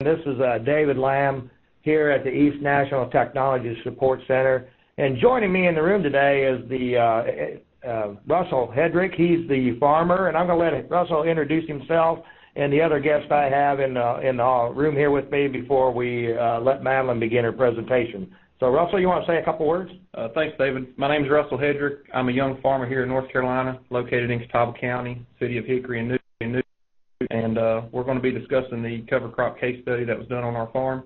This is David Lamb here at the East National Technology Support Center. And joining me in the room today is the Russell Hedrick. He's the farmer, and I'm going to let Russell introduce himself and the other guest I have in the room here with me before we let Madalene begin her presentation. So, Russell, you want to say a couple words? Thanks, David. My name is Russell Hedrick. I'm a young farmer here in North Carolina, located in Catawba County, city of Hickory and New. And we're going to be discussing the cover crop case study that was done on our farm.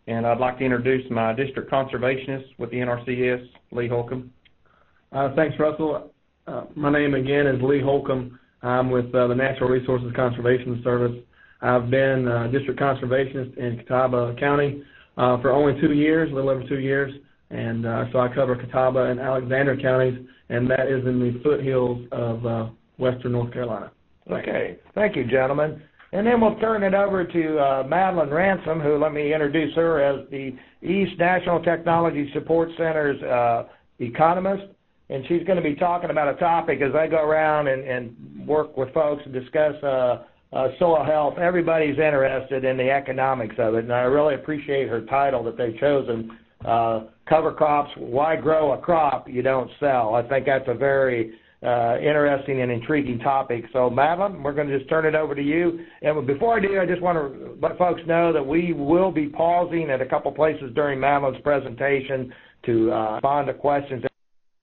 And I'd like to introduce my district conservationist with the NRCS, Lee Holcomb. Thanks, Russell. My name again is Lee Holcomb. I'm with the Natural Resources Conservation Service. I've been district conservationist in Catawba County for only 2 years, a little over 2 years. And so I cover Catawba and Alexander counties, and that is in the foothills of western North Carolina. Okay. Thank you, gentlemen. And then we'll turn it over to Madalene Ransom, who, let me introduce her as the East National Technology Support Center's economist. And she's going to be talking about a topic as I go around and work with folks and discuss soil health. Everybody's interested in the economics of it, and I really appreciate her title that they've chosen, Cover Crops, Why Grow a Crop You Don't Sell. I think that's a very interesting and intriguing topic. So, Madalene, we're going to just turn it over to you. And before I do, I just want to let folks know that we will be pausing at a couple places during Madalene's presentation to respond to questions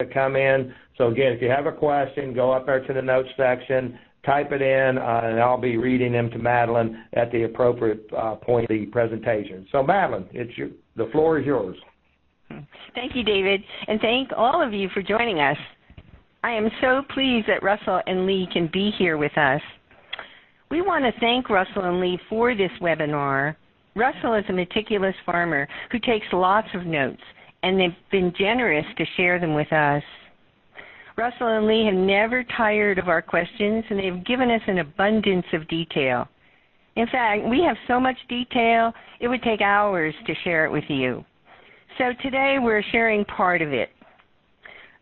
that come in. So, again, if you have a question, go up there to the notes section, type it in, and I'll be reading them to Madalene at the appropriate point of the presentation. So, Madalene, the floor is yours. Thank you, David, and thank all of you for joining us. I am so pleased that Russell and Lee can be here with us. We want to thank Russell and Lee for this webinar. Russell is a meticulous farmer who takes lots of notes, and they've been generous to share them with us. Russell and Lee have never tired of our questions, and they've given us an abundance of detail. In fact, we have so much detail, it would take hours to share it with you. So today we're sharing part of it.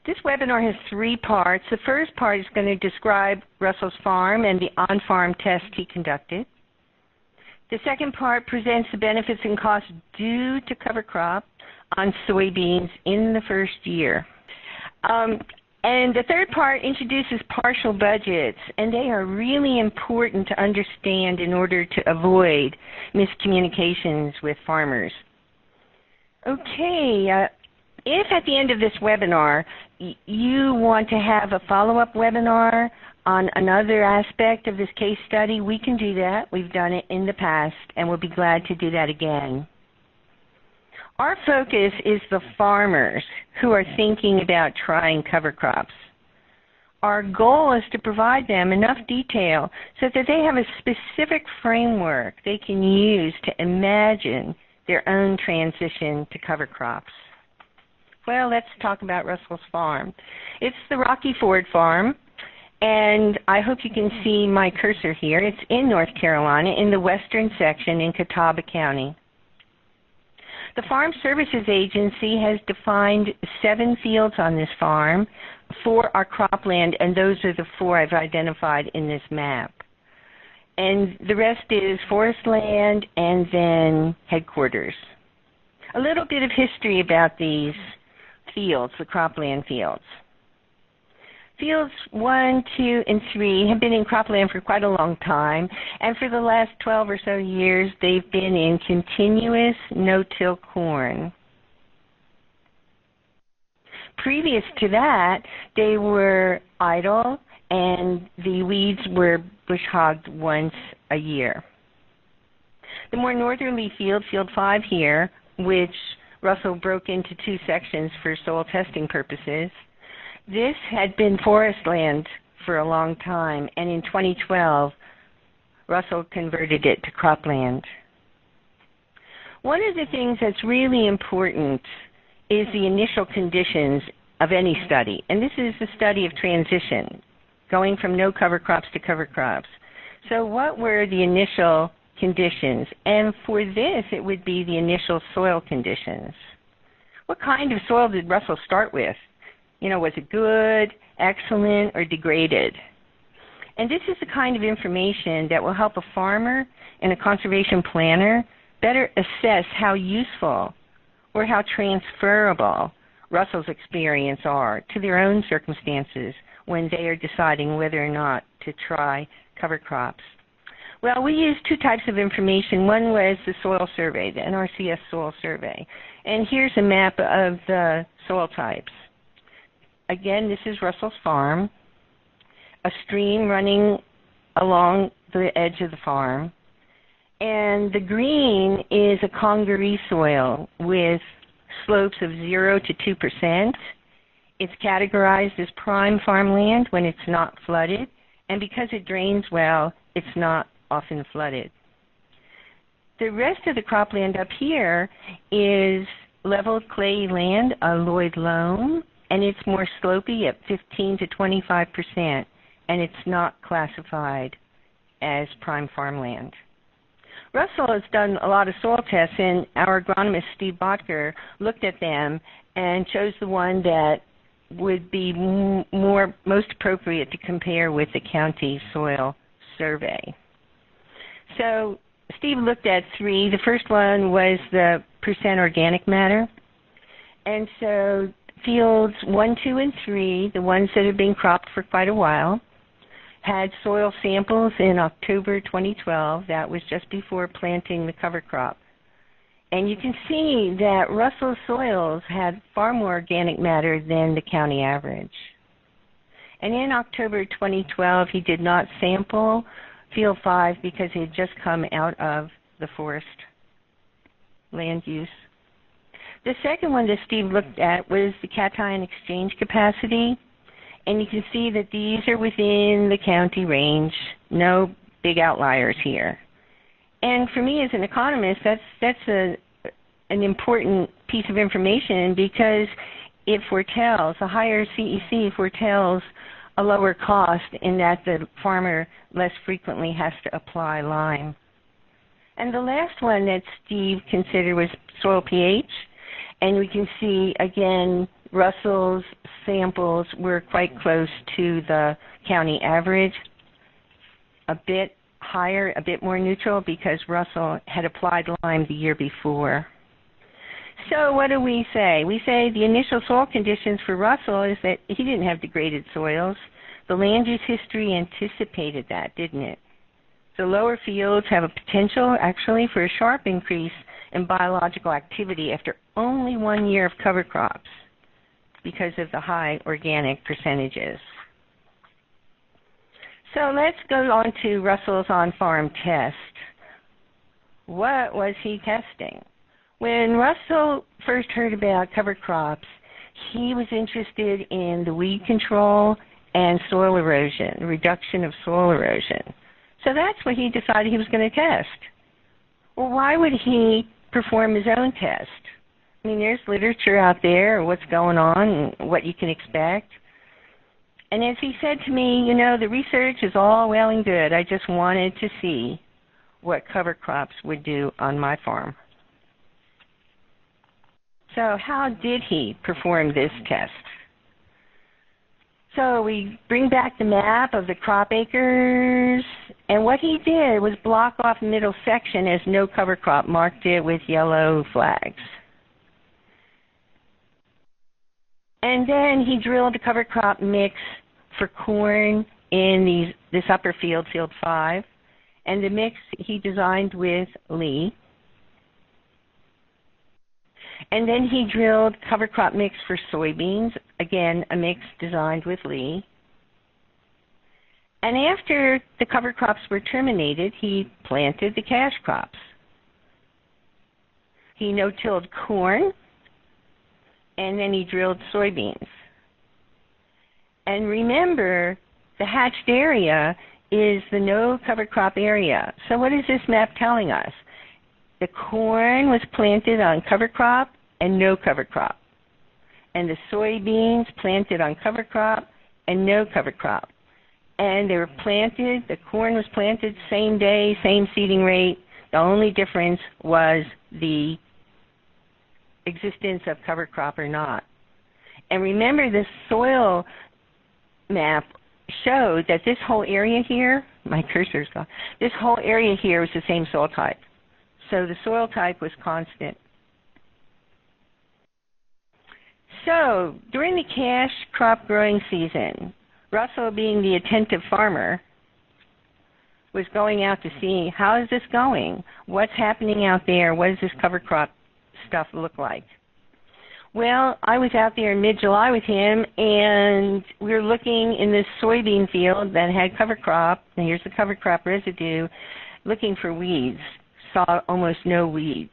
This webinar has 3 parts. The first part is going to describe Russell's farm and the on-farm test he conducted. The second part presents the benefits and costs due to cover crop on soybeans in the first year. And the third part introduces partial budgets, and they are really important to understand in order to avoid miscommunications with farmers. Okay. If at the end of this webinar you want to have a follow-up webinar on another aspect of this case study, we can do that. We've done it in the past, and we'll be glad to do that again. Our focus is the farmers who are thinking about trying cover crops. Our goal is to provide them enough detail so that they have a specific framework they can use to imagine their own transition to cover crops. Well, let's talk about Russell's farm. It's the Rocky Ford farm, and I hope you can see my cursor here. It's in North Carolina in the western section in Catawba County. The Farm Services Agency has defined 7 fields on this farm for our cropland, and those are the 4 I've identified in this map. And the rest is forest land and then headquarters. A little bit of history about these fields, the cropland fields. Fields 1, 2, and 3 have been in cropland for quite a long time, and for the last 12 or so years they've been in continuous no-till corn. Previous to that, they were idle, and the weeds were bush hogged once a year. The more northerly field, Field 5 here, which Russell broke into 2 sections for soil testing purposes. This had been forest land for a long time, and in 2012, Russell converted it to cropland. One of the things that's really important is the initial conditions of any study, and this is the study of transition, going from no cover crops to cover crops. So what were the initial conditions? And for this, it would be the initial soil conditions. What kind of soil did Russell start with? You know, was it good, excellent, or degraded? And this is the kind of information that will help a farmer and a conservation planner better assess how useful or how transferable Russell's experience are to their own circumstances when they are deciding whether or not to try cover crops. Well, we used two types of information. One was the soil survey, the NRCS soil survey. And here's a map of the soil types. Again, this is Russell's farm, a stream running along the edge of the farm. And the green is a congaree soil with slopes of 0 to 2%. It's categorized as prime farmland when it's not flooded, and because it drains well, it's not often flooded. The rest of the cropland up here is leveled clay land, alloyed loam, and it's more slopey at 15 to 25%, and it's not classified as prime farmland. Russell has done a lot of soil tests, and our agronomist, Steve Botker, looked at them and chose the one that would be most appropriate to compare with the county soil survey. So Steve looked at three. The first one was the percent organic matter. And so fields 1, 2, and 3, the ones that have been cropped for quite a while, had soil samples in October 2012. That was just before planting the cover crop. And you can see that Russell's soils had far more organic matter than the county average. And in October 2012, he did not sample Field 5 because he had just come out of the forest land use. The second one that Steve looked at was the cation exchange capacity. And you can see that these are within the county range, no big outliers here. And for me as an economist, that's an important piece of information because it foretells, a higher CEC foretells a lower cost in that the farmer less frequently has to apply lime. And the last one that Steve considered was soil pH. And we can see, again, Russell's samples were quite close to the county average, a bit higher, a bit more neutral because Russell had applied lime the year before. So what do we say? We say the initial soil conditions for Russell is that he didn't have degraded soils. The land use history anticipated that, didn't it? The lower fields have a potential actually for a sharp increase in biological activity after only 1 year of cover crops because of the high organic percentages. So let's go on to Russell's on-farm test. What was he testing? When Russell first heard about cover crops, he was interested in the weed control and soil erosion, reduction of soil erosion. So that's what he decided he was going to test. Well, why would he perform his own test? I mean, there's literature out there, what's going on, and what you can expect. And as he said to me, you know, the research is all well and good. I just wanted to see what cover crops would do on my farm. So how did he perform this test? So we bring back the map of the crop acres, and what he did was block off the middle section as no cover crop, marked it with yellow flags. And then he drilled a cover crop mix for corn in this upper field, field 5, and the mix he designed with Lee. And then he drilled cover crop mix for soybeans, again, a mix designed with Lee. And after the cover crops were terminated, he planted the cash crops. He no-tilled corn, and then he drilled soybeans. And remember, the hatched area is the no cover crop area. So what is this map telling us? The corn was planted on cover crop and no cover crop. And the soybeans planted on cover crop and no cover crop. And they were planted, the corn was planted same day, same seeding rate. The only difference was the existence of cover crop or not. And remember, this soil map showed that this whole area here, my cursor's gone, this whole area here was the same soil type. So the soil type was constant. So during the cash crop growing season, Russell, being the attentive farmer, was going out to see, how is this going? What's happening out there? What does this cover crop stuff look like? Well, I was out there in mid-July with him, and we were looking in this soybean field that had cover crop, and here's the cover crop residue, looking for weeds. Saw almost no weeds.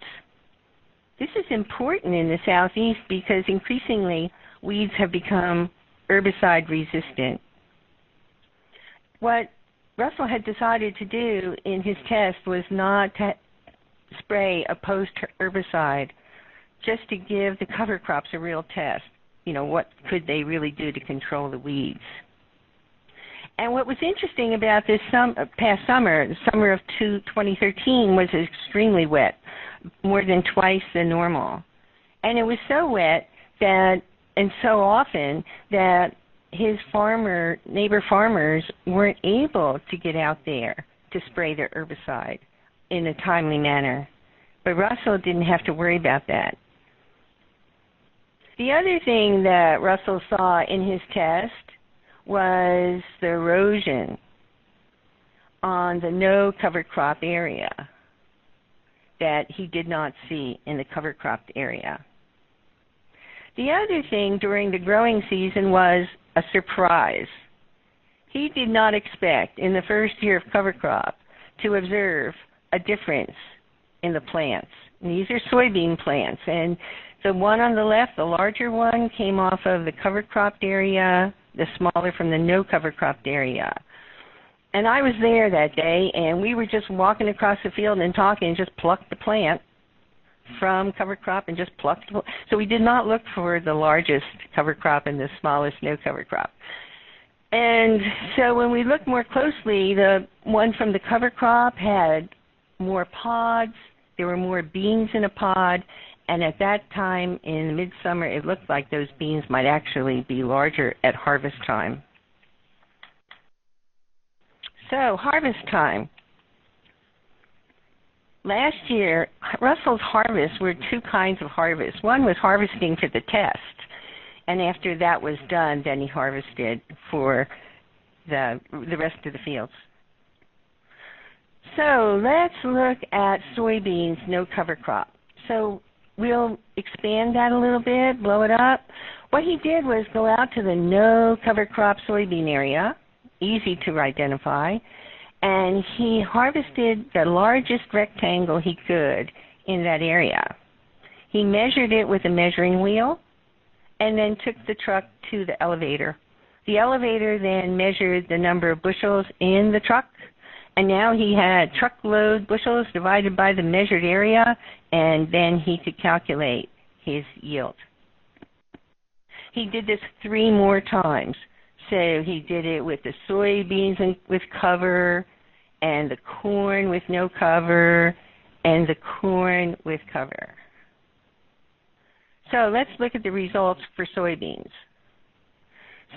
This is important in the southeast because increasingly weeds have become herbicide resistant. What Russell had decided to do in his test was not to spray a post-herbicide, just to give the cover crops a real test. You know, what could they really do to control the weeds? And what was interesting about this past summer, the summer of 2013, was extremely wet, more than twice the normal. And it was so wet that, and so often, that his neighbor farmers weren't able to get out there to spray their herbicide in a timely manner. But Russell didn't have to worry about that. The other thing that Russell saw in his test was the erosion on the no cover crop area that he did not see in the cover cropped area. The other thing during the growing season was a surprise. He did not expect in the first year of cover crop to observe a difference in the plants. And these are soybean plants, and the one on the left, the larger one, came off of the cover cropped area, the smaller from the no cover cropped area. And I was there that day, and we were just walking across the field and talking and just plucked the plant from cover crop and just plucked. So we did not look for the largest cover crop and the smallest no cover crop. And so when we looked more closely, the one from the cover crop had more pods. There were more beans in a pod. And at that time in midsummer, it looked like those beans might actually be larger at harvest time. So harvest time. Last year, Russell's harvests were two kinds of harvest. One was harvesting for the test, and after that was done, then he harvested for the rest of the fields. So let's look at soybeans, no cover crop. So we'll expand that a little bit, blow it up. What he did was go out to the no cover crop soybean area, easy to identify, and he harvested the largest rectangle he could in that area. He measured it with a measuring wheel and then took the truck to the elevator. The elevator then measured the number of bushels in the truck, and now he had truckload bushels divided by the measured area, and then he could calculate his yield. He did this 3 more times. So he did it with the soybeans with cover, and the corn with no cover, and the corn with cover. So let's look at the results for soybeans.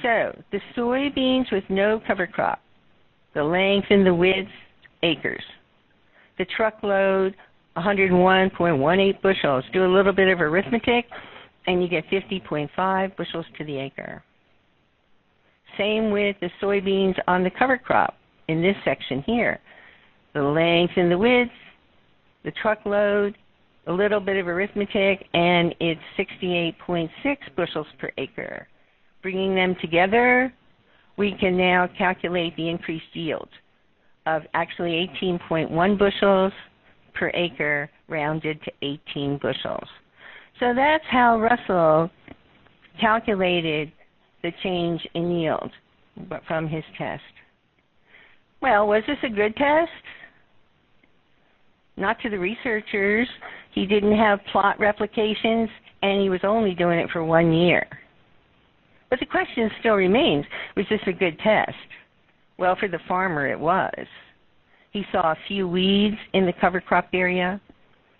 So the soybeans with no cover crop, the length and the width, acres. The truckload, 101.18 bushels. Do a little bit of arithmetic, and you get 50.5 bushels to the acre. Same with the soybeans on the cover crop in this section here. The length and the width, the truckload, a little bit of arithmetic, and it's 68.6 bushels per acre. Bringing them together, we can now calculate the increased yield of actually 18.1 bushels per acre, rounded to 18 bushels. So that's how Russell calculated the change in yield from his test. Well, was this a good test? Not to the researchers. He didn't have plot replications, and he was only doing it for 1 year. But the question still remains, was this a good test? Well, for the farmer, it was. He saw a few weeds in the cover crop area.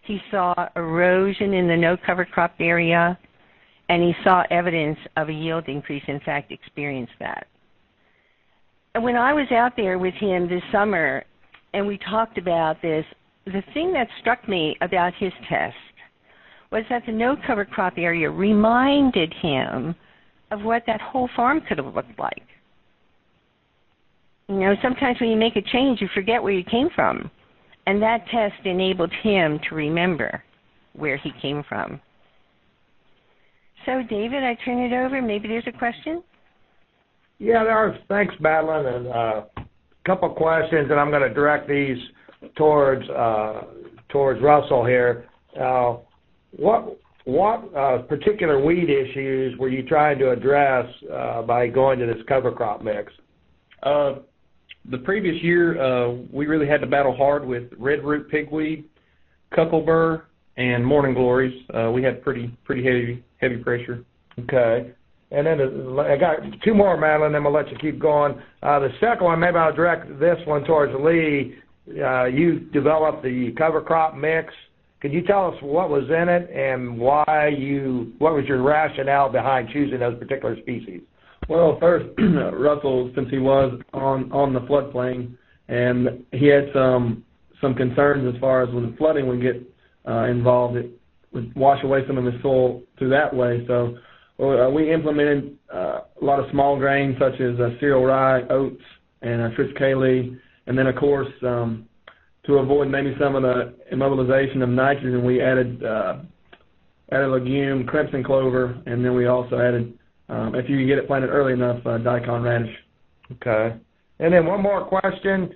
He saw erosion in the no cover crop area, and he saw evidence of a yield increase, in fact, experienced that. And when I was out there with him this summer, and we talked about this, the thing that struck me about his test was that the no cover crop area reminded him of what that whole farm could have looked like. You know, sometimes when you make a change, you forget where you came from. And that test enabled him to remember where he came from. So, David, I turn it over. Maybe there's a question? Yeah, there are. Thanks, Madalene. And a couple questions, and I'm going to direct these towards Russell here. What particular weed issues were you trying to address by going to this cover crop mix? The previous year, we really had to battle hard with red root pigweed, cuckleburr, and morning glories. We had pretty heavy pressure. Okay. And then I got two more, Madalene, then we'll let you keep going. The second one, maybe I'll direct this one towards Lee. You developed the cover crop mix. Could you tell us what was in it and what was your rationale behind choosing those particular species? Well, first, Russell, since he was on the floodplain, and he had some concerns as far as when the flooding would get involved, it would wash away some of the soil through that way. So we implemented a lot of small grains such as cereal rye, oats, and triticale, and then of course to avoid maybe some of the immobilization of nitrogen, we added legume, crimson clover, and then we also added, if you get it planted early enough, daikon radish. Okay. And then one more question.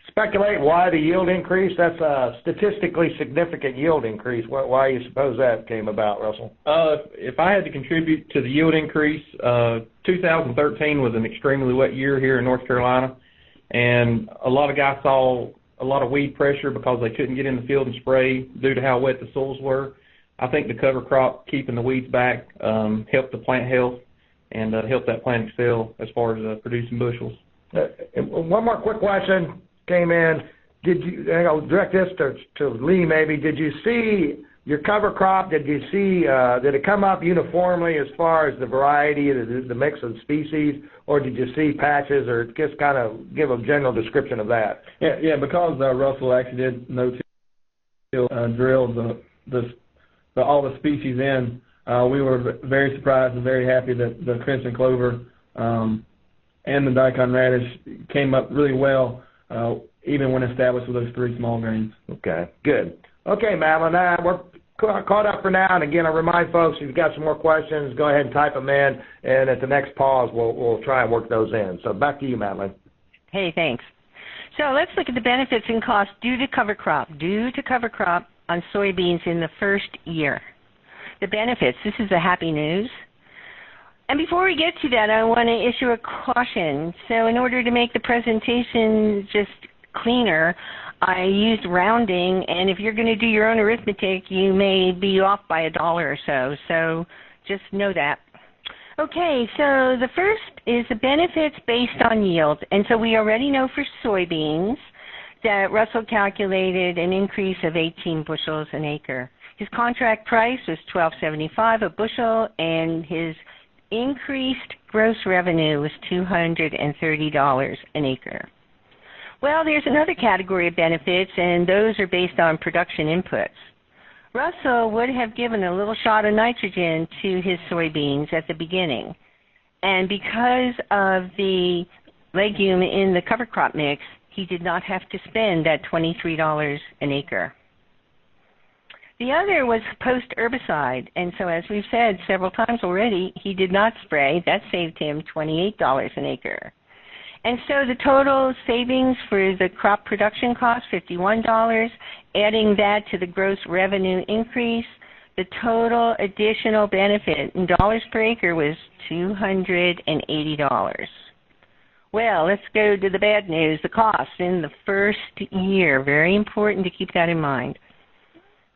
Speculate why the yield increase? That's a statistically significant yield increase. Why do you suppose that came about, Russell? If I had to contribute to the yield increase, 2013 was an extremely wet year here in North Carolina, and a lot of guys saw a lot of weed pressure because they couldn't get in the field and spray due to how wet the soils were. I think the cover crop, keeping the weeds back, helped the plant health and helped that plant excel as far as producing bushels. One more quick question came in. I'll direct this to Lee maybe. Did you see your cover crop, did it come up uniformly as far as the variety, the mix of species, or did you see patches, or just kind of give a general description of that? Yeah, because Russell actually did drill all the species in, we were very surprised and very happy that the crimson clover and the daikon radish came up really well, even when established with those three small grains. Okay, good. Okay, Madalene, we're caught up for now. And again, I remind folks, if you've got some more questions, go ahead and type them in, and at the next pause, we'll try and work those in. So back to you, Madalene. Hey, thanks. So let's look at the benefits and costs due to cover crop on soybeans in the first year. The benefits, this is the happy news. And before we get to that, I want to issue a caution. So in order to make the presentation just cleaner, I used rounding, and if you're going to do your own arithmetic, you may be off by $1 or so. So just know that. Okay, so the first is the benefits based on yield. And so we already know for soybeans that Russell calculated an increase of 18 bushels an acre. His contract price was $12.75 a bushel, and his increased gross revenue was $230 an acre. Well, there's another category of benefits, and those are based on production inputs. Russell would have given a little shot of nitrogen to his soybeans at the beginning, and because of the legume in the cover crop mix, he did not have to spend that $23 an acre. The other was post-herbicide, and so as we've said several times already, he did not spray. That saved him $28 an acre. And so the total savings for the crop production cost, $51, adding that to the gross revenue increase, the total additional benefit in dollars per acre was $280. Well, let's go to the bad news, the cost in the first year. Very important to keep that in mind.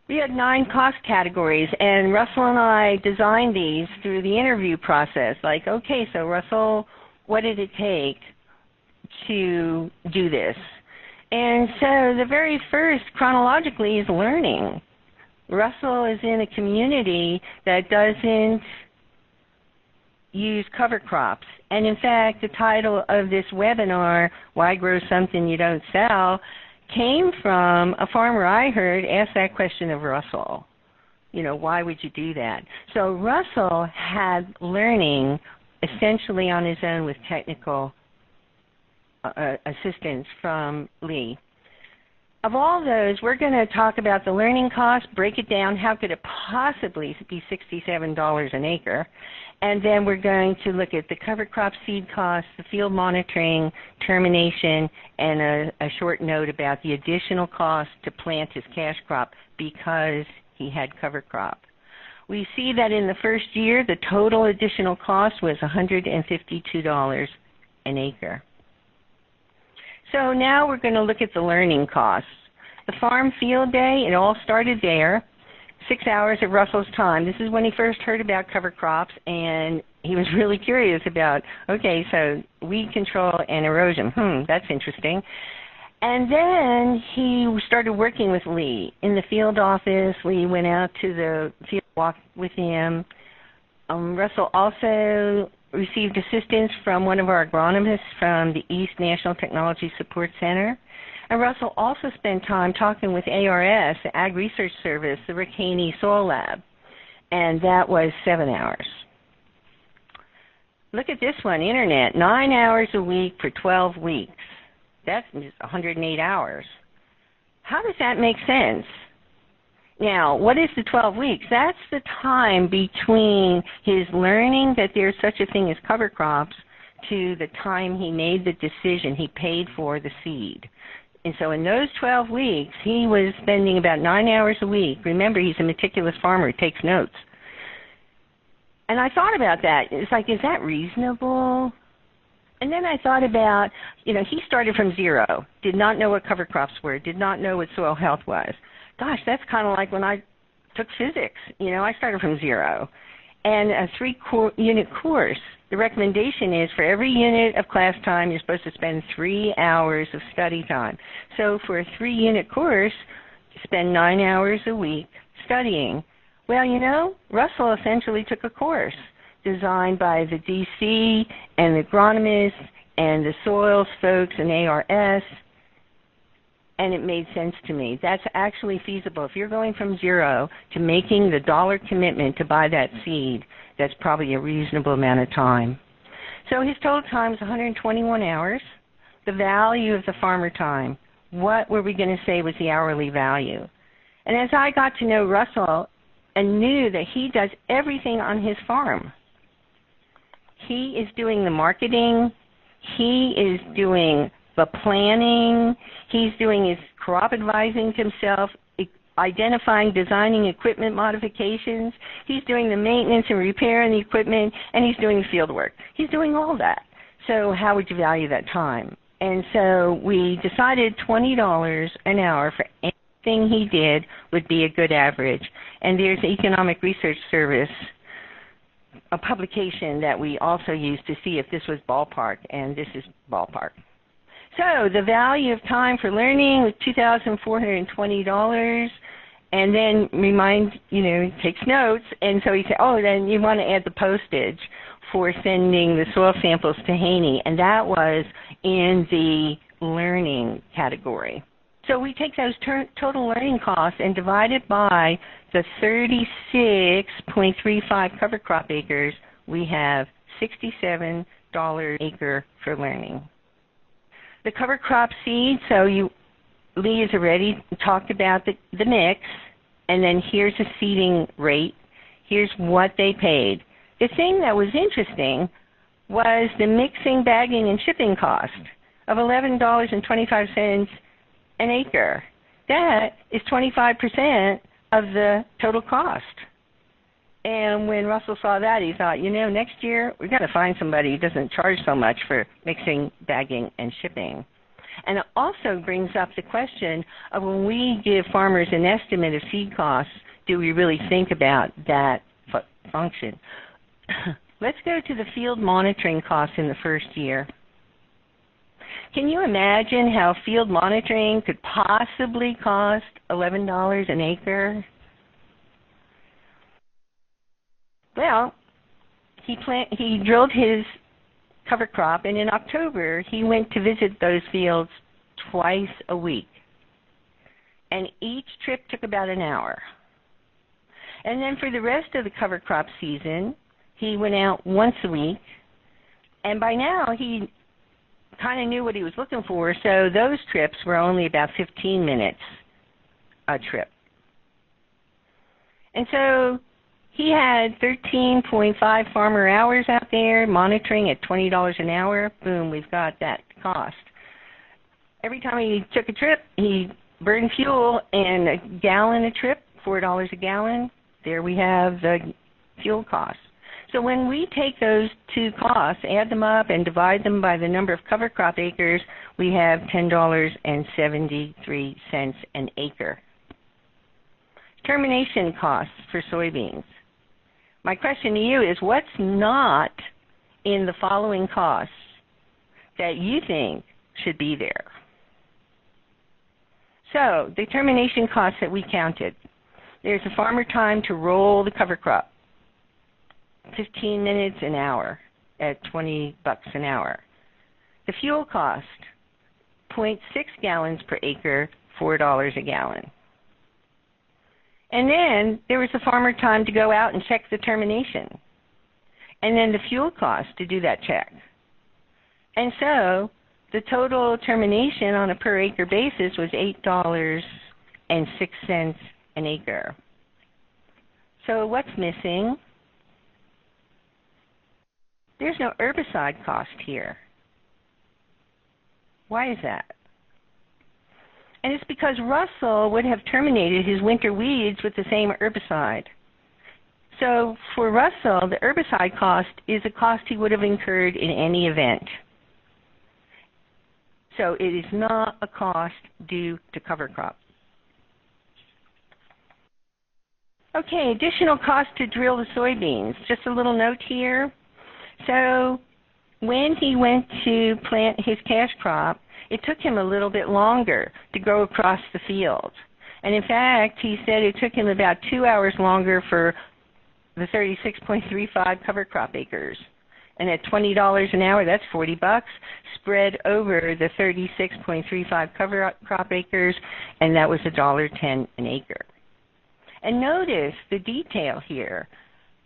We had 9 cost categories, and Russell and I designed these through the interview process. Like, okay, so Russell, what did it take to do this? And so the very first, chronologically, is learning. Russell is in a community that doesn't use cover crops. And in fact, the title of this webinar, Why Grow Something You Don't Sell, came from a farmer I heard ask that question of Russell. You know, why would you do that? So Russell had learning essentially on his own with technical assistance from Lee. Of all those, we're going to talk about the learning cost, break it down, how could it possibly be $67 an acre, and then we're going to look at the cover crop seed costs, the field monitoring, termination, and a short note about the additional cost to plant his cash crop because he had cover crop. We see that in the first year, the total additional cost was $152 an acre. So now we're going to look at the learning costs. The farm field day, it all started there, 6 hours of Russell's time. This is when he first heard about cover crops, and he was really curious about, okay, so weed control and erosion. That's interesting. And then he started working with Lee in the field office. Lee went out to the field walk with him. Russell also received assistance from one of our agronomists from the East National Technology Support Center. And Russell also spent time talking with ARS, the Ag Research Service, the Ricani Soil Lab, and that was 7 hours. Look at this one, Internet, 9 hours a week for 12 weeks. That's just 108 hours. How does that make sense? Now, what is the 12 weeks? That's the time between his learning that there's such a thing as cover crops to the time he made the decision, he paid for the seed. And so in those 12 weeks, he was spending about 9 hours a week. Remember, he's a meticulous farmer who takes notes. And I thought about that. It's like, is that reasonable? And then I thought about, you know, he started from zero, did not know what cover crops were, did not know what soil health was. Gosh, that's kind of like when I took physics. You know, I started from zero. And a 3-unit course, the recommendation is for every unit of class time, you're supposed to spend 3 hours of study time. So for a 3-unit course, you spend 9 hours a week studying. Well, you know, Russell essentially took a course designed by the DC and the agronomists and the soils folks and ARS, and it made sense to me. That's actually feasible. If you're going from zero to making the dollar commitment to buy that seed, that's probably a reasonable amount of time. So his total time is 121 hours. The value of the farmer time, what were we going to say was the hourly value? And as I got to know Russell and knew that he does everything on his farm, he is doing the marketing, he is doing the planning, he's doing his crop advising to himself, identifying, designing equipment modifications, he's doing the maintenance and repair on the equipment, and he's doing the field work. He's doing all that. So how would you value that time? And so we decided $20 an hour for anything he did would be a good average. And there's the Economic Research Service, a publication that we also use to see if this was ballpark, and this is ballpark. So the value of time for learning was $2,420, and then he takes notes, and so he said, oh, then you want to add the postage for sending the soil samples to Haney, and that was in the learning category. So we take those total learning costs and divide it by the 36.35 cover crop acres. We have $67 acre for learning. The cover crop seed, so Lee has already talked about the mix, and then here's the seeding rate. Here's what they paid. The thing that was interesting was the mixing, bagging, and shipping cost of $11.25 an acre. That is 25% of the total cost. And when Russell saw that, he thought, next year we've got to find somebody who doesn't charge so much for mixing, bagging, and shipping. And it also brings up the question of when we give farmers an estimate of seed costs, do we really think about that function? Let's go to the field monitoring costs in the first year. Can you imagine how field monitoring could possibly cost $11 an acre? Well, he drilled his cover crop, and in October he went to visit those fields twice a week. and each trip took about an hour. And then for the rest of the cover crop season, he went out once a week, and by now he kind of knew what he was looking for, so those trips were only about 15 minutes a trip. And so he had 13.5 farmer hours out there monitoring at $20 an hour. Boom, we've got that cost. Every time he took a trip, he burned fuel, and a gallon a trip, $4 a gallon. There we have the fuel costs. So when we take those two costs, add them up, and divide them by the number of cover crop acres, we have $10.73 an acre. Termination costs for soybeans. My question to you is, what's not in the following costs that you think should be there? So the termination costs that we counted. There's a farmer time to roll the cover crop, 15 minutes an hour at $20 an hour. The fuel cost, 0.6 gallons per acre, $4 a gallon. And then there was the farmer time to go out and check the termination, and then the fuel cost to do that check. And so the total termination on a per acre basis was $8.06 an acre. So what's missing? There's no herbicide cost here. Why is that? And it's because Russell would have terminated his winter weeds with the same herbicide. So for Russell, the herbicide cost is a cost he would have incurred in any event. So it is not a cost due to cover crop. Okay, additional cost to drill the soybeans. Just a little note here. So when he went to plant his cash crop, it took him a little bit longer to go across the field. And in fact, he said it took him about 2 hours longer for the 36.35 cover crop acres. And at $20 an hour, that's $40 spread over the 36.35 cover crop acres, and that was $1.10 an acre. And notice the detail here.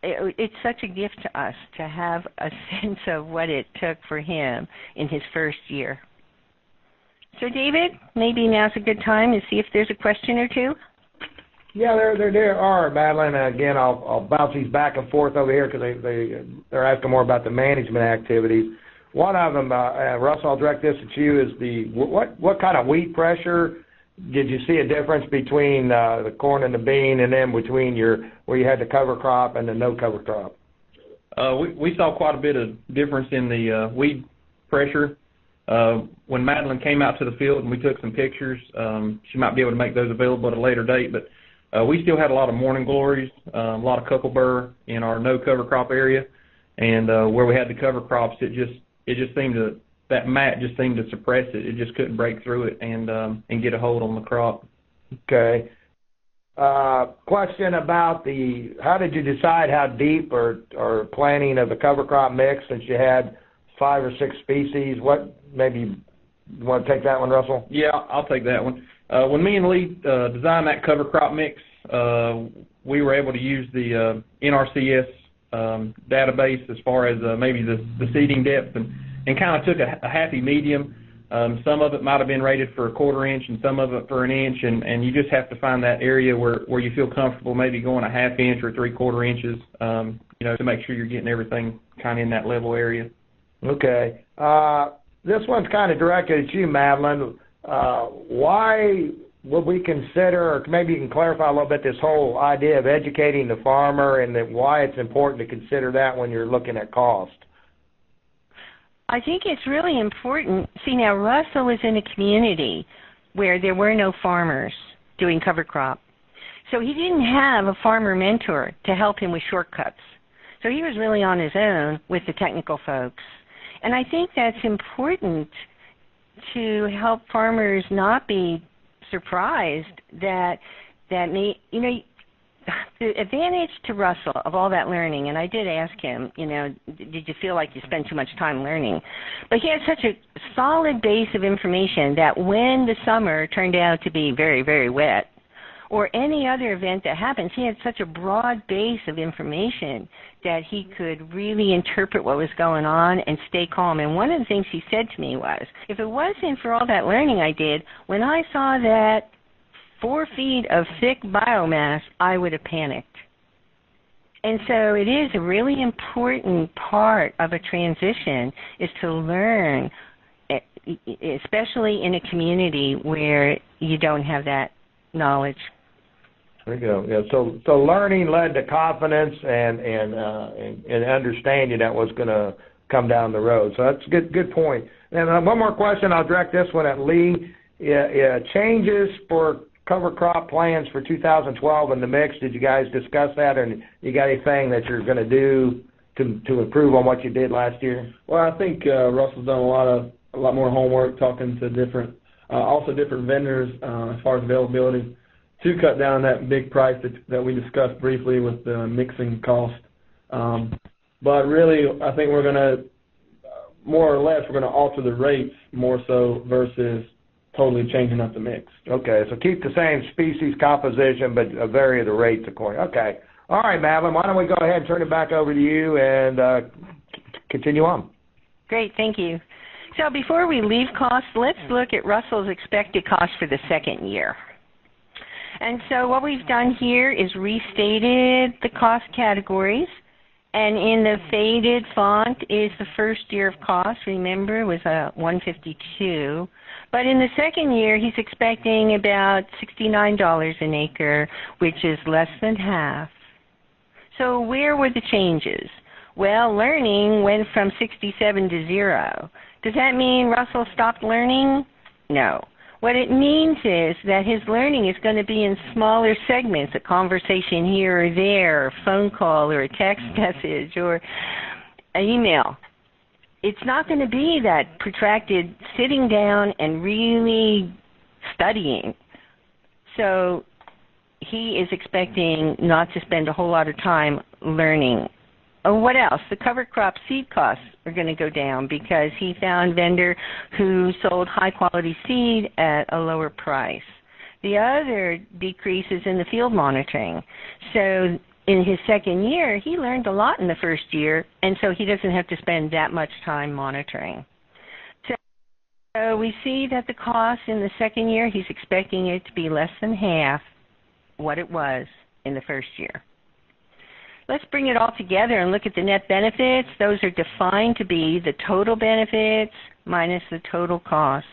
It's such a gift to us to have a sense of what it took for him in his first year. So, David, maybe now's a good time to see if there's a question or two. Yeah, there are, Madalene. Again, I'll bounce these back and forth over here because they're asking more about the management activities. One of them, Russell, I'll direct this at you, is what kind of wheat pressure did you see a difference between the corn and the bean, and then between where you had the cover crop and the no cover crop? We saw quite a bit of difference in the weed pressure. When Madalene came out to the field and we took some pictures, she might be able to make those available at a later date, but we still had a lot of morning glories, a lot of cuckleburr in our no cover crop area, and where we had the cover crops, it just seemed to, that mat just seemed to suppress it. It just couldn't break through it and get a hold on the crop. Okay. Question about how did you decide how deep or planting of the cover crop mix, since you had 5 or 6 species? Maybe you want to take that one, Russell? Yeah, I'll take that one. When me and Lee designed that cover crop mix, we were able to use the NRCS database as far as maybe the seeding depth, and kind of took a happy medium. Some of it might have been rated for a 1/4 inch and some of it for 1 inch, and you just have to find that area where you feel comfortable maybe going a 1/2 inch or 3/4 inches, to make sure you're getting everything kind of in that level area. Okay. This one's kind of directed at you, Madalene. Why would we consider, or maybe you can clarify a little bit, this whole idea of educating the farmer, and why it's important to consider that when you're looking at cost? I think it's really important. See, now Russell was in a community where there were no farmers doing cover crop. So he didn't have a farmer mentor to help him with shortcuts. So he was really on his own with the technical folks. And I think that's important to help farmers not be surprised that The advantage to Russell of all that learning, and I did ask him, did you feel like you spent too much time learning? But he had such a solid base of information that when the summer turned out to be very, very wet, or any other event that happens, he had such a broad base of information that he could really interpret what was going on and stay calm. And one of the things he said to me was, if it wasn't for all that learning I did, when I saw that 4 feet of thick biomass, I would have panicked. And so it is a really important part of a transition is to learn, especially in a community where you don't have that knowledge. There you go. Yeah. So learning led to confidence and understanding that was going to come down the road. So that's a good point. And one more question. I'll direct this one at Lee. Changes for cover crop plans for 2012 in the mix. Did you guys discuss that, or you got anything that you're going to do to improve on what you did last year? Well, I think Russell's done a lot more homework, talking to different vendors as far as availability, to cut down that big price that we discussed briefly with the mixing cost. But really, I think we're going to, more or less, we're going to alter the rates more so versus totally changing up the mix. Okay, so keep the same species composition, but vary the rates accordingly. Okay. All right, Madalene, why don't we go ahead and turn it back over to you and continue on. Great, thank you. So before we leave costs, let's look at Russell's expected cost for the second year. And so what we've done here is restated the cost categories, and in the faded font is the first year of cost. Remember, it was $152. But in the second year, he's expecting about $69 an acre, which is less than half. So where were the changes? Well, learning went from 67 to 0. Does that mean Russell stopped learning? No. What it means is that his learning is going to be in smaller segments, a conversation here or there, a phone call or a text message or an email. It's not going to be that protracted sitting down and really studying. So he is expecting not to spend a whole lot of time learning. Oh, what else? The cover crop seed costs are going to go down because he found a vendor who sold high-quality seed at a lower price. The other decrease is in the field monitoring. So in his second year, he learned a lot in the first year, and so he doesn't have to spend that much time monitoring. So we see that the cost in the second year, he's expecting it to be less than half what it was in the first year. Let's bring it all together and look at the net benefits. Those are defined to be the total benefits minus the total costs.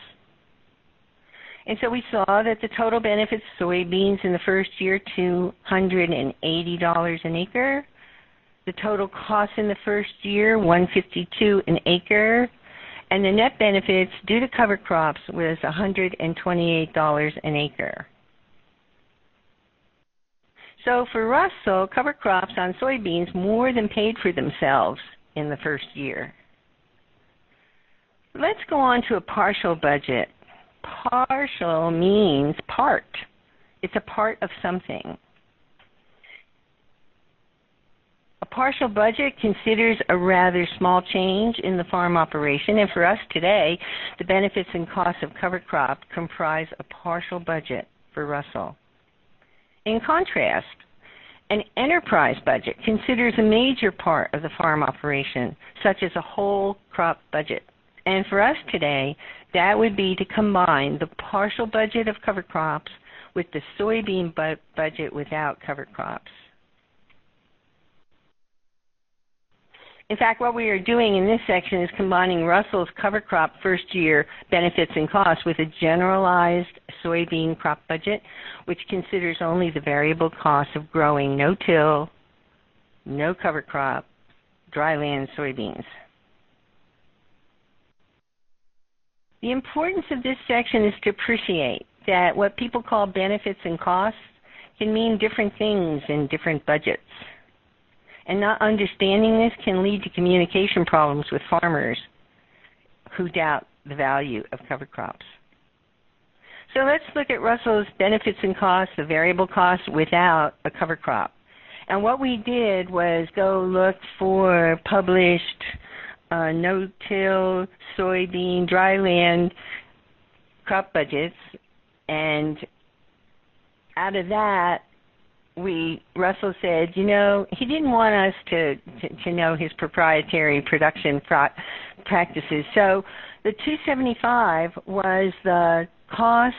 And so we saw that the total benefits, soybeans in the first year, $280 an acre. The total cost in the first year, $152 an acre. And the net benefits due to cover crops was $128 an acre. So for Russell, cover crops on soybeans more than paid for themselves in the first year. Let's go on to a partial budget. Partial means part. It's a part of something. A partial budget considers a rather small change in the farm operation, and for us today, the benefits and costs of cover crop comprise a partial budget for Russell. In contrast, an enterprise budget considers a major part of the farm operation, such as a whole crop budget. And for us today, that would be to combine the partial budget of cover crops with the soybean budget without cover crops. In fact, what we are doing in this section is combining Russell's cover crop first year benefits and costs with a generalized soybean crop budget, which considers only the variable cost of growing no-till, no cover crop, dryland soybeans. The importance of this section is to appreciate that what people call benefits and costs can mean different things in different budgets. And not understanding this can lead to communication problems with farmers who doubt the value of cover crops. So let's look at Russell's benefits and costs, the variable costs without a cover crop. And what we did was go look for published no-till, soybean, dryland crop budgets, and out of that, Russell said, you know, he didn't want us to know his proprietary production practices. So the 275 was the cost,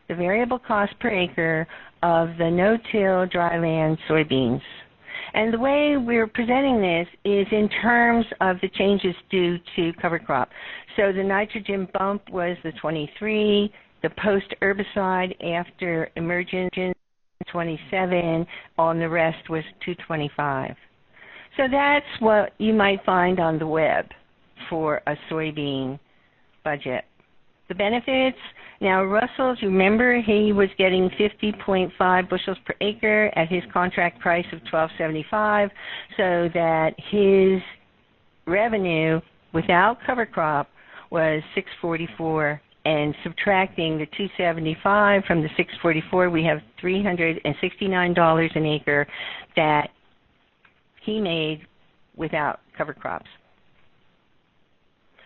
the variable cost per acre of the no-till dryland soybeans. And the way we're presenting this is in terms of the changes due to cover crop. So the nitrogen bump was the 23, the post-herbicide after emergence 27, on the rest was 225. So that's what you might find on the web for a soybean budget. The benefits, now Russell's, remember, he was getting 50.5 bushels per acre at his contract price of $12.75, so that his revenue without cover crop was $644. And subtracting the $275 from the $644, we have $369 an acre that he made without cover crops.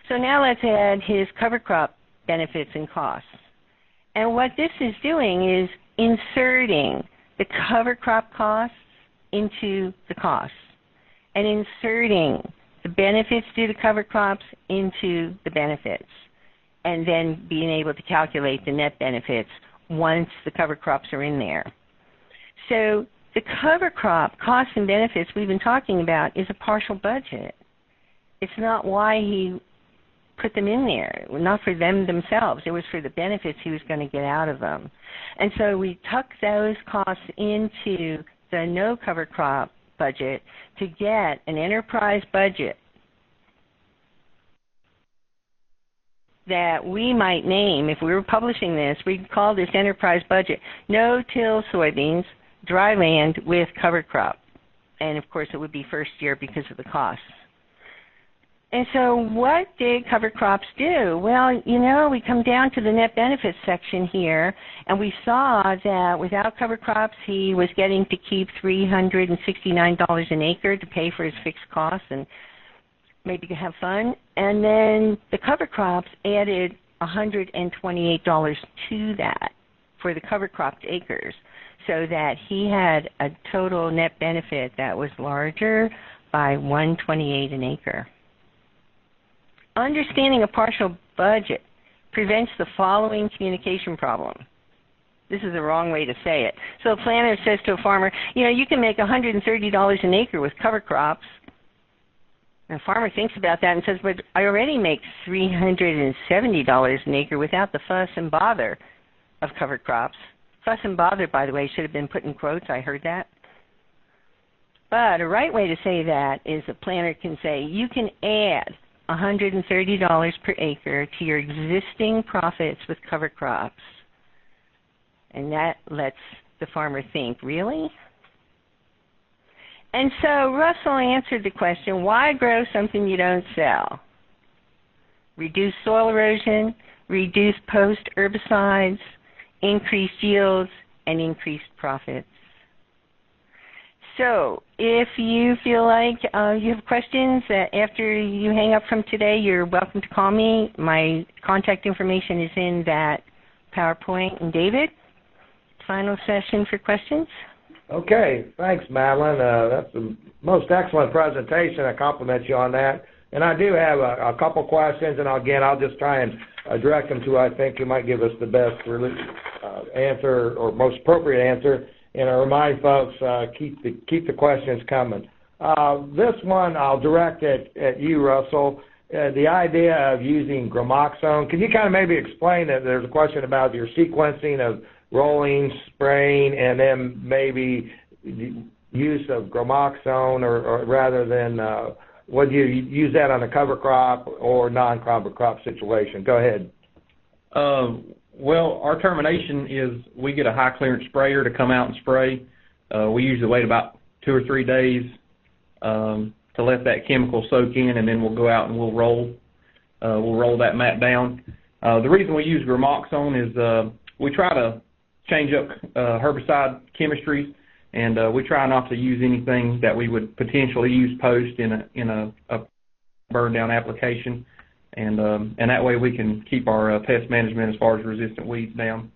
So now let's add his cover crop benefits and costs. And what this is doing is inserting the cover crop costs into the costs and inserting the benefits due to cover crops into the benefits, and then being able to calculate the net benefits once the cover crops are in there. So the cover crop costs and benefits we've been talking about is a partial budget. It's not why he put them in there, not for them themselves. It was for the benefits he was going to get out of them. And so we tuck those costs into the no cover crop budget to get an enterprise budget that we might name, if we were publishing this, we'd call this enterprise budget no-till soybeans, dry land with cover crop. And of course it would be first year because of the costs. And so what did cover crops do? Well, you know, we come down to the net benefits section here, and we saw that without cover crops he was getting to keep $369 an acre to pay for his fixed costs and maybe have fun. And then the cover crops added $128 to that for the cover cropped acres, so that he had a total net benefit that was larger by $128 an acre. Understanding a partial budget prevents the following communication problem. This is the wrong way to say it. So a planter says to a farmer, you know, you can make $130 an acre with cover crops. And a farmer thinks about that and says, but I already make $370 an acre without the fuss and bother of cover crops. Fuss and bother, by the way, should have been put in quotes. I heard that. But a right way to say that is a planter can say, you can add $130 per acre to your existing profits with cover crops. And that lets the farmer think, really? And so Russell answered the question, why grow something you don't sell? Reduce soil erosion, reduce post-herbicides, increased yields, and increased profits. So if you feel like you have questions after you hang up from today, you're welcome to call me. My contact information is in that PowerPoint. And David, final session for questions. Okay, thanks, Madalene. That's the most excellent presentation. I compliment you on that. And I do have a couple questions, and again, I'll just try and direct them to who I think you might give us the best answer or most appropriate answer. And I remind folks, keep the questions coming. This one I'll direct at you, Russell. The idea of using gramoxone. Can you kind of maybe explain that? There's a question about your sequencing of rolling, spraying, and then maybe use of gramoxone, or rather than whether you use that on a cover crop or non-cover crop situation. Go ahead. Well, our termination is we get a high clearance sprayer to come out and spray. We usually wait about 2 or 3 days to let that chemical soak in, and then we'll go out and we'll roll that mat down. The reason we use gramoxone is we try to change up herbicide chemistries and we try not to use anything that we would potentially use post in a burn down application, and that way we can keep our pest management as far as resistant weeds down.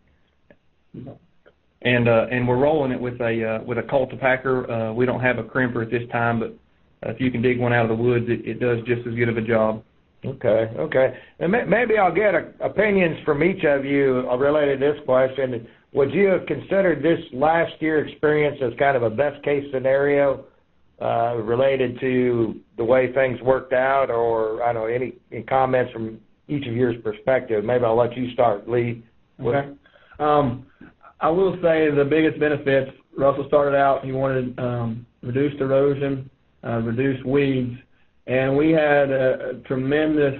And we're rolling it with a cultipacker. We don't have a crimper at this time, but if you can dig one out of the woods, it does just as good of a job. Okay. And maybe I'll get opinions from each of you related to this question. Would you have considered this last year experience as kind of a best case scenario related to the way things worked out, or I don't know, any comments from each of yours perspective? Maybe I'll let you start, Lee. Okay. I will say the biggest benefits, Russell started out, he wanted reduced erosion, reduced weeds, and we had a tremendous,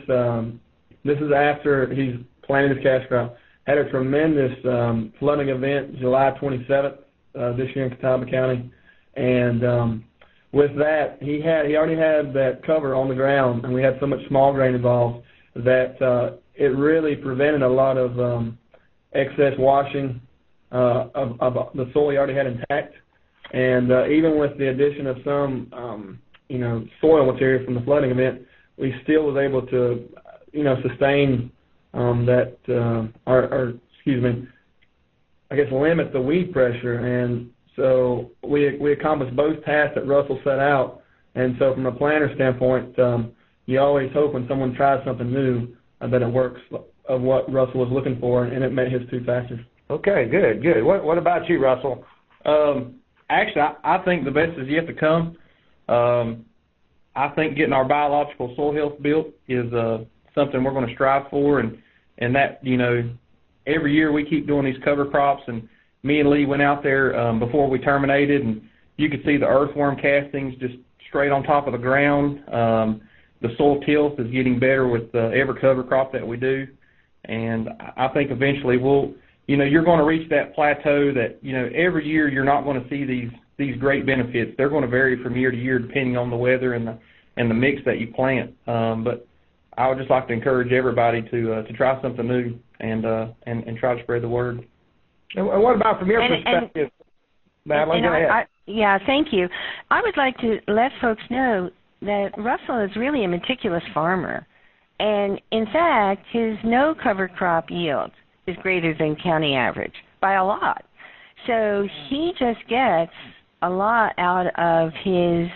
this is after he's planted his cash crop, had a tremendous flooding event July 27th this year in Catawba County, and with that, he already had that cover on the ground, and we had so much small grain involved that it really prevented a lot of excess washing of the soil he already had intact, and even with the addition of some soil material from the flooding event, we still was able to sustain limit the weed pressure, and so we accomplished both tasks that Russell set out. And so from a planner standpoint, you always hope when someone tries something new that it works of what Russell was looking for, and it met his two factors. Okay, good. What about you, Russell? Actually, I think the best is yet to come. I think getting our biological soil health built is something we're going to strive for, and that, every year we keep doing these cover crops, and me and Lee went out there before we terminated, and you could see the earthworm castings just straight on top of the ground. The soil tilth is getting better with every cover crop that we do, and I think eventually you're going to reach that plateau that, every year you're not going to see these great benefits. They're going to vary from year to year depending on the weather and the mix that you plant. But I would just like to encourage everybody to try something new and try to spread the word. And what about from your perspective, Madalene? Go ahead. Yeah, thank you. I would like to let folks know that Russell is really a meticulous farmer, and in fact, his no cover crop yield is greater than county average by a lot. So he just gets a lot out of his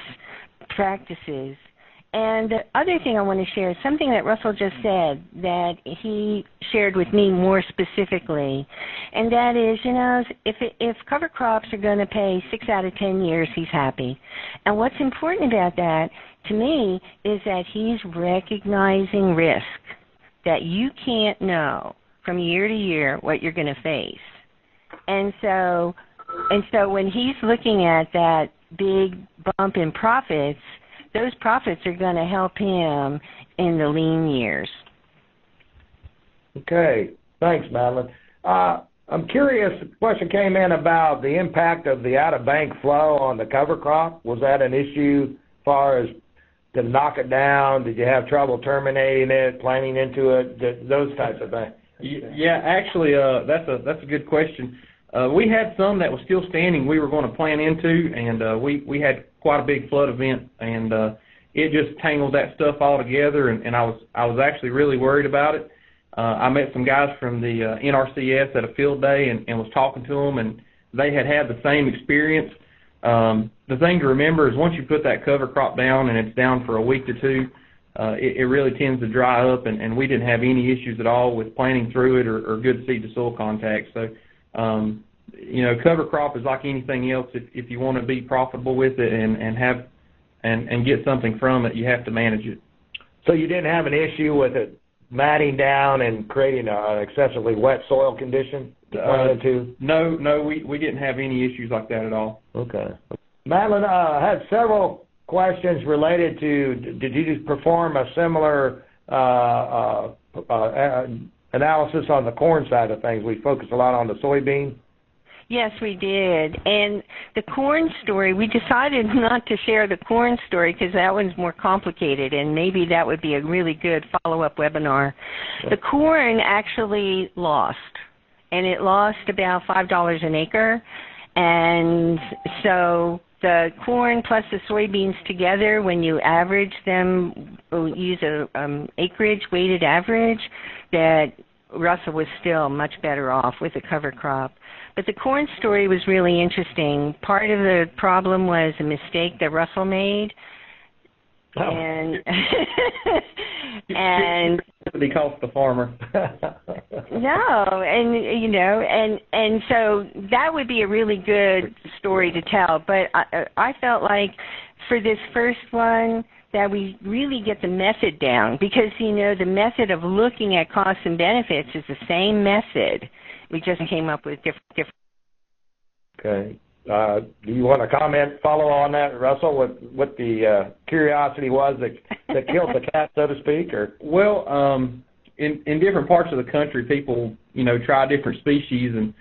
practices. And the other thing I want to share is something that Russell just said that he shared with me more specifically, and that is, if cover crops are going to pay 6 out of 10 years, he's happy. And what's important about that, to me, is that he's recognizing risk, that you can't know from year to year what you're going to face. And so when he's looking at that big bump in profits, those profits are going to help him in the lean years. Okay. Thanks, Madalene. I'm curious, the question came in about the impact of the out-of-bank flow on the cover crop. Was that an issue as far as to knock it down? Did you have trouble terminating it, planting into it, those types of things? Yeah, actually, that's a good question. We had some that was still standing we were going to plant into, and we had quite a big flood event, and it just tangled that stuff all together, and I was actually really worried about it. I met some guys from the NRCS at a field day and was talking to them, and they had the same experience. The thing to remember is once you put that cover crop down and it's down for a week to two, it really tends to dry up, and we didn't have any issues at all with planting through it or good seed-to-soil contact. So, cover crop is like anything else. If you want to be profitable with it and get something from it, you have to manage it. So you didn't have an issue with it matting down and creating an excessively wet soil condition to plant into? No, we didn't have any issues like that at all. Okay. Madalene, I had several questions related to, did you just perform a similar analysis on the corn side of things? We focused a lot on the soybean. Yes, we did. And the corn story, we decided not to share the corn story because that one's more complicated, and maybe that would be a really good follow-up webinar. The corn actually lost, and it lost about $5 an acre. And so the corn plus the soybeans together, when you average them, use a acreage weighted average, that Russell was still much better off with the cover crop. But the corn story was really interesting. Part of the problem was a mistake that Russell made. Oh. And he cost the farmer. No, and so that would be a really good story to tell. But I felt like for this first one that we really get the method down, because the method of looking at costs and benefits is the same method. We just came up with different. Okay. Do you want to follow on that, Russell, what the curiosity was that killed the cat, so to speak? Or well, in different parts of the country, people try different species, and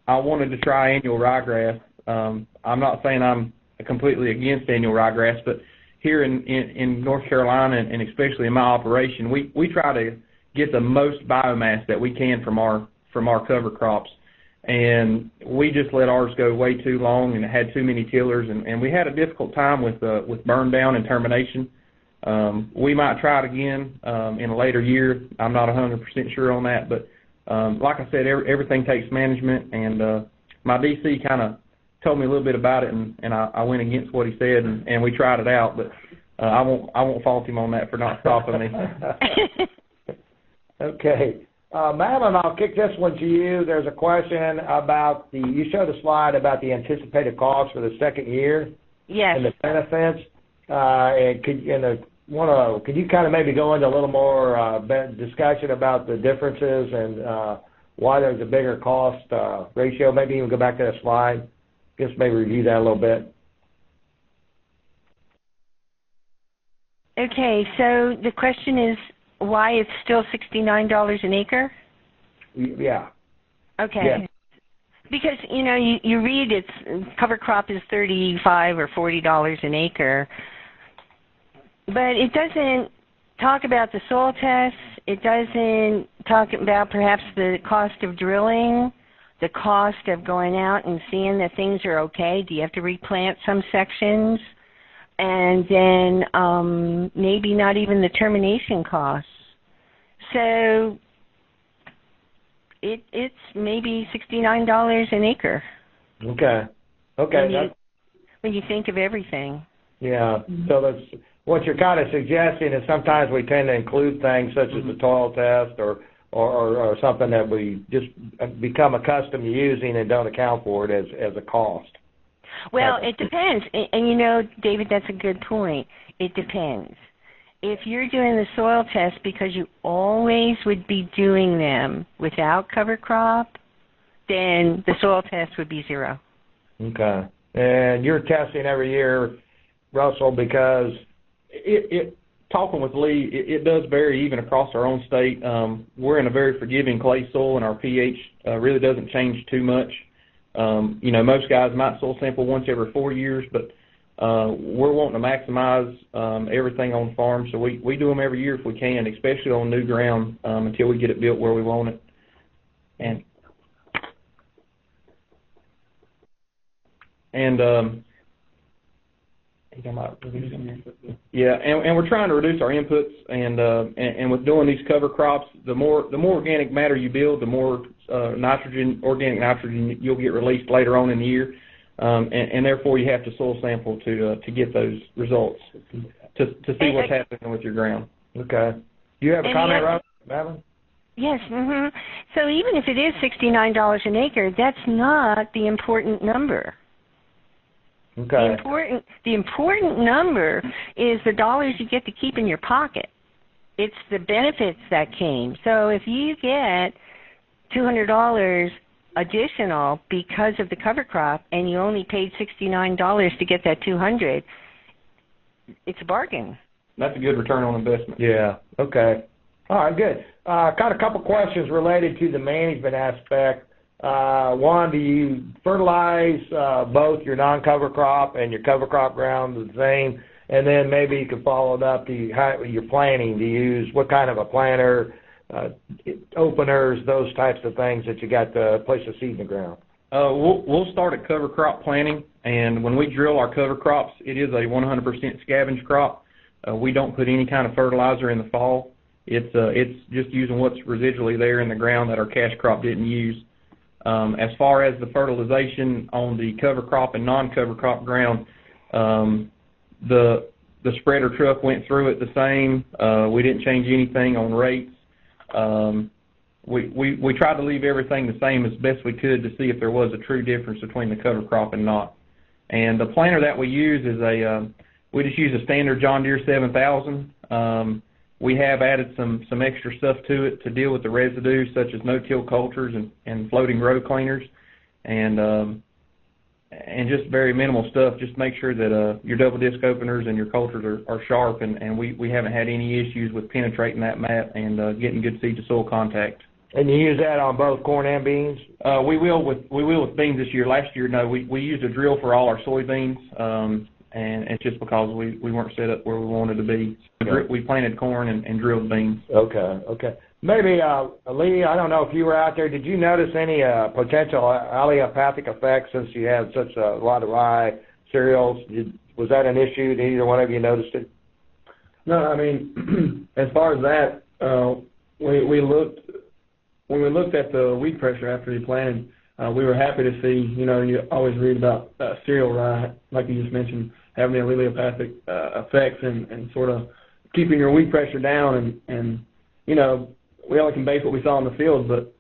I wanted to try annual ryegrass. I'm not saying I'm completely against annual ryegrass, but here in North Carolina, and especially in my operation, we try to get the most biomass that we can from our cover crops. And we just let ours go way too long, and it had too many tillers, and we had a difficult time with burn down and termination. We might try it again in a later year. I'm not 100% sure on that, but like I said, everything takes management, and my DC kind of told me a little bit about it, and I went against what he said, and we tried it out, but I won't fault him on that for not stopping me. Okay. Madalene, I'll kick this one to you. There's a question about you showed a slide about the anticipated costs for the second year. Yes. And the benefits. Could you kind of maybe go into a little more discussion about the differences and why there's a bigger cost ratio? Maybe even go back to that slide. Just maybe review that a little bit. Okay, so the question is why it's still $69 an acre? Yeah. Okay. Yeah. Because, you read it's cover crop is $35 or $40 an acre, but it doesn't talk about the soil tests. It doesn't talk about perhaps the cost of drilling, the cost of going out and seeing that things are okay. Do you have to replant some sections? And then maybe not even the termination costs. So it's maybe $69 an acre. Okay. When you think of everything. Yeah. So that's what you're kind of suggesting is sometimes we tend to include things such as the soil test or something that we just become accustomed to using and don't account for it as a cost. Well, it depends. And David, that's a good point. It depends. If you're doing the soil test because you always would be doing them without cover crop, then the soil test would be zero. Okay. And you're testing every year, Russell, because talking with Lee, it does vary even across our own state. We're in a very forgiving clay soil, and our pH really doesn't change too much. Most guys might soil sample once every 4 years, but we're wanting to maximize everything on the farm, so we do them every year if we can, especially on new ground until we get it built where we want it. And we're trying to reduce our inputs, and with doing these cover crops, the more organic matter you build, the more organic nitrogen you'll get released later on in the year, and therefore you have to soil sample to get those results to see what's happening with your ground. Okay. Do you have a comment, Madalene? Yes. So even if it is $69 an acre, that's not the important number. Okay. The important number is the dollars you get to keep in your pocket. It's the benefits that came. So if you get $200 additional because of the cover crop and you only paid $69 to get that $200, it's a bargain. That's a good return on investment. Yeah. Okay. All right, good. Got a couple questions related to the management aspect. One, do you fertilize both your non-cover crop and your cover crop ground the same? And then maybe you could follow it up to how you're planting. Do you use what kind of a planter, openers, those types of things that you got to place the seed in the ground? We'll start at cover crop planting, and when we drill our cover crops, it is a 100% scavenge crop. We don't put any kind of fertilizer in the fall. It's just using what's residually there in the ground that our cash crop didn't use. As far as the fertilization on the cover crop and non-cover crop ground, the spreader truck went through it the same. We didn't change anything on rates. We tried to leave everything the same as best we could to see if there was a true difference between the cover crop and not. And the planter that we use is we just use a standard John Deere 7000. We have added some extra stuff to it to deal with the residue, such as no-till cultures and floating row cleaners, and just very minimal stuff. Just make sure that your double disc openers and your cultures are sharp, and we haven't had any issues with penetrating that mat and getting good seed to soil contact. And you use that on both corn and beans? We will with beans this year. Last year, no, we used a drill for all our soybeans. And it's just because we weren't set up where we wanted to be. Okay. We planted corn and drilled beans. Okay. Maybe, Lee, I don't know if you were out there, did you notice any potential allelopathic effects since you had such a lot of rye cereals? Was that an issue? Did either one of you notice it? No, I mean, as far as that, when we looked at the wheat pressure after we planted, we were happy to see, you always read about cereal rye, like you just mentioned, having the allelopathic effects and sort of keeping your wheat pressure down. And we only can base what we saw in the field, but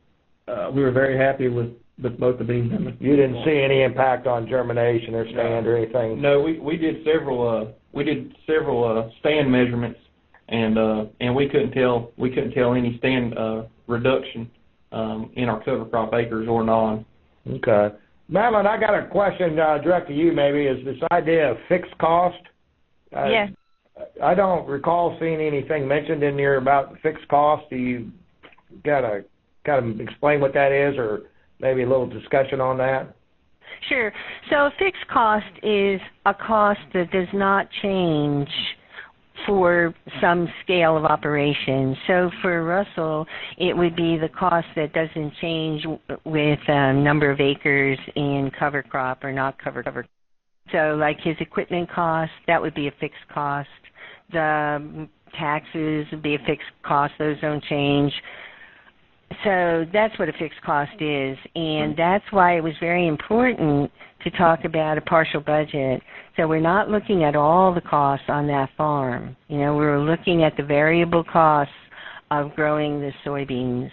we were very happy with both the beans and the You didn't see any impact on germination or stand or anything? No, we did several stand measurements, and we couldn't tell any stand reduction in our cover crop acres or non. Okay. Madalene, I got a question direct to you maybe, is this idea of fixed cost. Yes. I don't recall seeing anything mentioned in here about fixed cost. Do you got to kind of explain what that is, or maybe a little discussion on that? Sure. So a fixed cost is a cost that does not change for some scale of operation. So for Russell, it would be the cost that doesn't change with number of acres in cover crop or not cover. So like his equipment cost, that would be a fixed cost. The taxes would be a fixed cost. Those don't change. So that's what a fixed cost is, and that's why it was very important to talk about a partial budget. So we're not looking at all the costs on that farm. We're looking at the variable costs of growing the soybeans.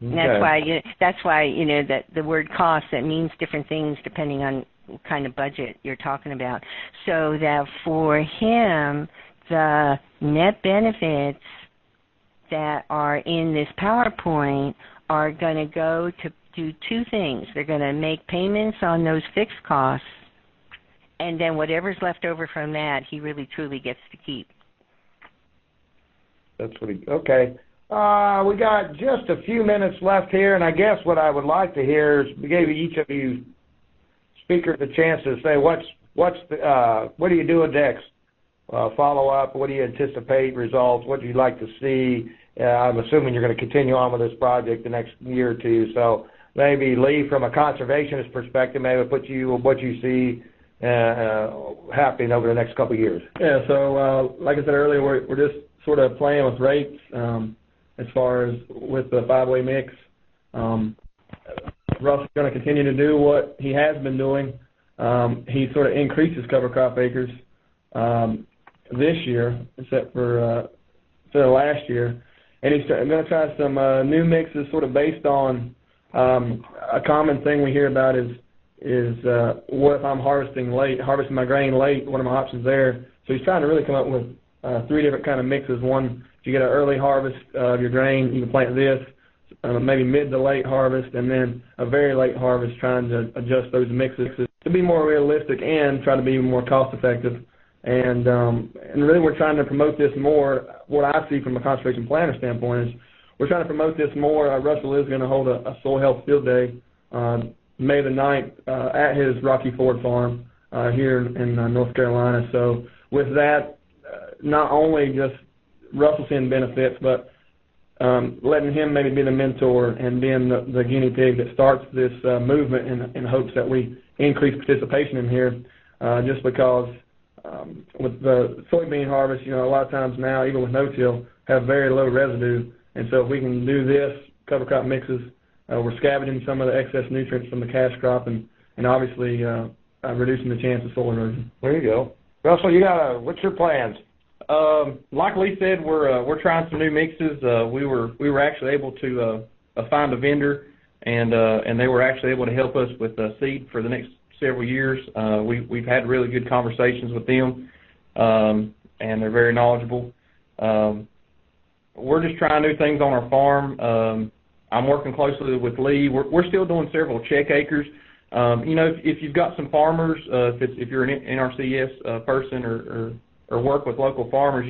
Okay. And that's why that the word cost, that means different things depending on what kind of budget you're talking about. So that for him, the net benefits that are in this PowerPoint are going to go to do two things. They're going to make payments on those fixed costs, and then whatever's left over from that, he really truly gets to keep. That's what okay. We got just a few minutes left here, and I guess what I would like to hear is we gave each of you speakers the chance to say what are you doing next? Follow up. What do you anticipate results? What do you like to see? I'm assuming you're going to continue on with this project the next year or two. So maybe Lee, from a conservationist perspective, maybe put you what you see happening over the next couple of years. Yeah. So like I said earlier, we're just sort of playing with rates as far as with the 5-way mix. Russ is going to continue to do what he has been doing. He sort of increases cover crop acres this year, except for last year. And he's going to try some new mixes sort of based on a common thing we hear about is what if I'm harvesting my grain late, what are my options there? So he's trying to really come up with 3 different kind of mixes. One, if you get an early harvest of your grain, you can plant this, maybe mid to late harvest, and then a very late harvest, trying to adjust those mixes to be more realistic and try to be more cost effective. And really we're trying to promote this more. What I see from a conservation planner standpoint is we're trying to promote this more. Russell is going to hold a soil health field day May the 9th at his Rocky Ford farm here in North Carolina. So with that, not only just Russell seeing benefits, but letting him maybe be the mentor and being the guinea pig that starts this movement in hopes that we increase participation in here, just because with the soybean harvest, a lot of times now, even with no-till, have very low residue. And so if we can do this, cover crop mixes, we're scavenging some of the excess nutrients from the cash crop and obviously reducing the chance of soil erosion. There you go. Russell, what's your plans? Like Lee said, we're trying some new mixes. We were actually able to find a vendor, and they were actually able to help us with seed for the next several years. We've had really good conversations with them, and they're very knowledgeable. We're just trying new things on our farm. I'm working closely with Lee. We're still doing several check acres. If you've got some farmers, if you're an NRCS person or work with local farmers,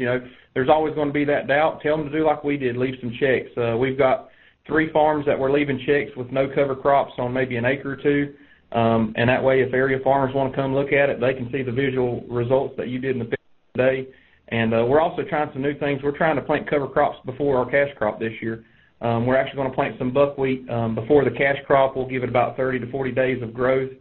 there's always going to be that doubt. Tell them to do like we did, leave some checks. We've got 3 farms that we're leaving checks with no cover crops on maybe an acre or 2. And that way, if area farmers want to come look at it, they can see the visual results that you did in the day. And we're also trying some new things. We're trying to plant cover crops before our cash crop this year. We're actually going to plant some buckwheat before the cash crop. We'll give it about 30 to 40 days of growth,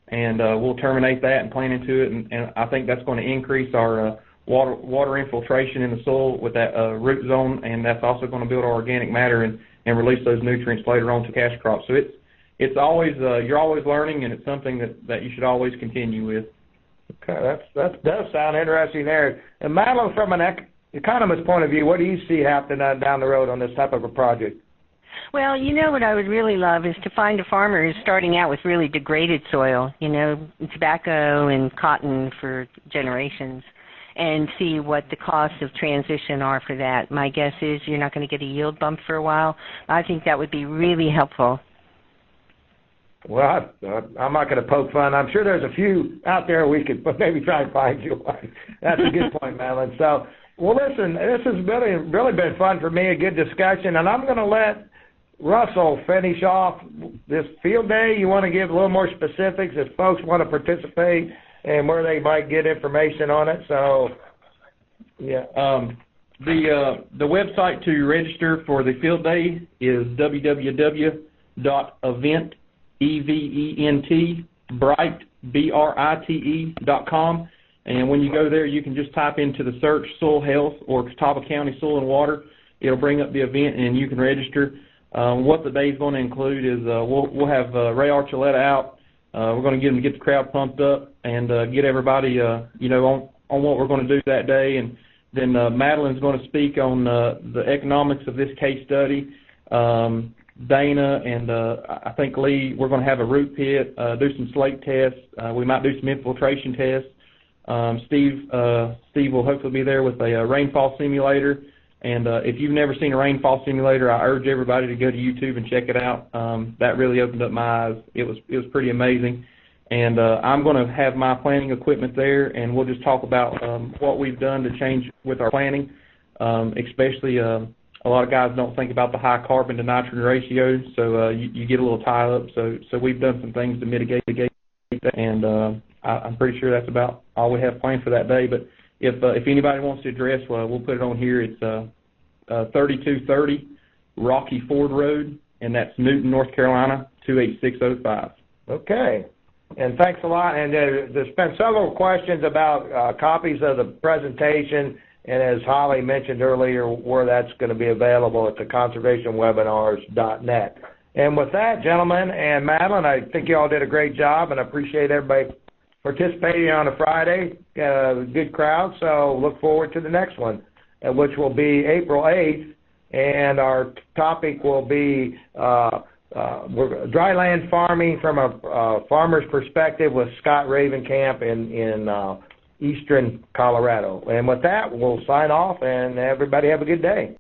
and we'll terminate that and plant into it. And I think that's going to increase our water infiltration in the soil with that root zone, and that's also going to build our organic matter and release those nutrients later on to cash crops. So it's always you're always learning, and it's something that you should always continue with. Okay, that does sound interesting there. And Madalene, from an economist point of view, what do you see happening down the road on this type of a project? Well, what I would really love is to find a farmer who's starting out with really degraded soil, tobacco and cotton for generations, and see what the costs of transition are for that. My guess is you're not going to get a yield bump for a while. I think that would be really helpful. Well, I'm not going to poke fun. I'm sure there's a few out there we could maybe try and find you one. That's a good point, Madalene. So, well, listen, this has really been fun for me, a good discussion, and I'm going to let Russell finish off this field day. You want to give a little more specifics if folks want to participate and where they might get information on it. So, yeah. The website to register for the field day is www.brite.com. And when you go there, you can just type into the search soil health or Catawba County soil and water. It'll bring up the event, and you can register. What the day is going to include is we'll have Ray Archuleta out. We're going to get him to get the crowd pumped up and get everybody, on what we're going to do that day. And then Madalene's going to speak on the economics of this case study. Dana and I think Lee, we're going to have a root pit, do some slate tests. We might do some infiltration tests. Steve will hopefully be there with a rainfall simulator. And if you've never seen a rainfall simulator, I urge everybody to go to YouTube and check it out. That really opened up my eyes. It was pretty amazing. And I'm going to have my planting equipment there, and we'll just talk about what we've done to change with our planting, especially a lot of guys don't think about the high carbon to nitrogen ratio, so you get a little tie up. So we've done some things to mitigate that, and I'm pretty sure that's about all we have planned for that day. But if anybody wants the address, we'll put it on here. It's 3230 Rocky Ford Road, and that's Newton, North Carolina, 28605. Okay. And thanks a lot. And there's been several questions about copies of the presentation, and as Holly mentioned earlier, where that's going to be available at the conservationwebinars.net. And with that, gentlemen and Madalene, I think you all did a great job, and I appreciate everybody participating on a Friday. Good crowd, so look forward to the next one, which will be April 8th, and our topic will be dryland farming from a farmer's perspective with Scott Ravenkamp in eastern Colorado. And with that, we'll sign off, and everybody have a good day.